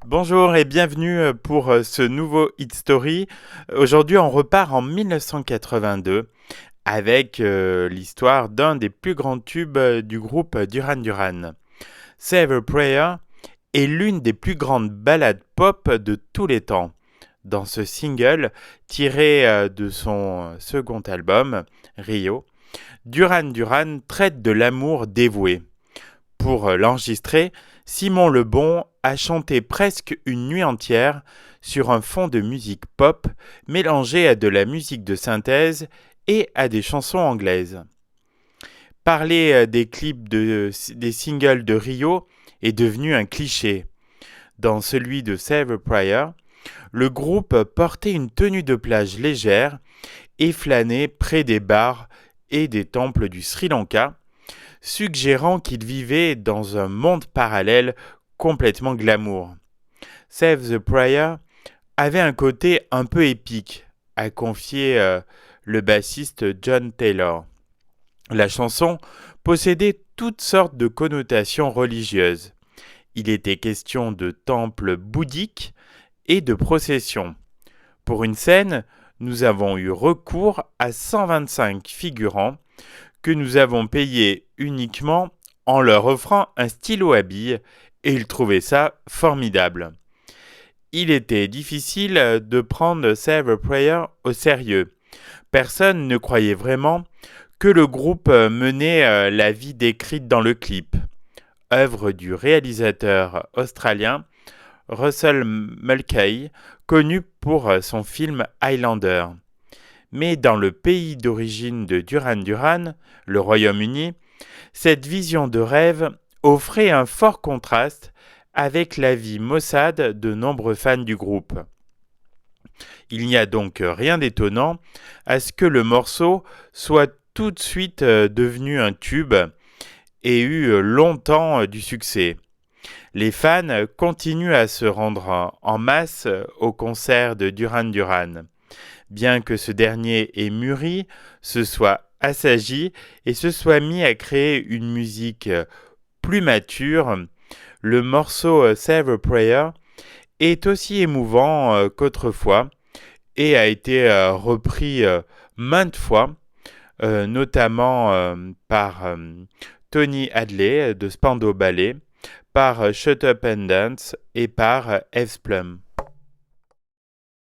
Bonjour et bienvenue pour ce nouveau Hit Story. Aujourd'hui, on repart en 1982 avec l'histoire d'un des plus grands tubes du groupe Duran Duran. Save a Prayer est l'une des plus grandes ballades pop de tous les temps. Dans ce single, tiré de son second album, Rio, Duran Duran traite de l'amour dévoué. Pour l'enregistrer, Simon Le Bon a chanté presque une nuit entière sur un fond de musique pop mélangée à de la musique de synthèse et à des chansons anglaises. Parler des clips des singles de Rio est devenu un cliché. Dans celui de Save a Prayer, le groupe portait une tenue de plage légère et flânait près des bars et des temples du Sri Lanka, suggérant qu'il vivait dans un monde parallèle complètement glamour. Save the Prayer avait un côté un peu épique, a confié le bassiste John Taylor. La chanson possédait toutes sortes de connotations religieuses. Il était question de temples bouddhiques et de processions. Pour une scène, nous avons eu recours à 125 figurants que nous avons payé uniquement en leur offrant un stylo à billes et ils trouvaient ça formidable. Il était difficile de prendre Save a Prayer au sérieux. Personne ne croyait vraiment que le groupe menait la vie décrite dans le clip, œuvre du réalisateur australien Russell Mulcahy, connu pour son film Highlander. Mais dans le pays d'origine de Duran Duran, le Royaume-Uni, cette vision de rêve offrait un fort contraste avec la vie maussade de nombreux fans du groupe. Il n'y a donc rien d'étonnant à ce que le morceau soit tout de suite devenu un tube et eut longtemps du succès. Les fans continuent à se rendre en masse au concert de Duran Duran. Bien que ce dernier ait mûri, se soit assagi et se soit mis à créer une musique plus mature, le morceau Save a Prayer est aussi émouvant qu'autrefois et a été repris maintes fois, notamment par Tony Hadley de Spandau Ballet, par Shut Up and Dance et par Eve Plum.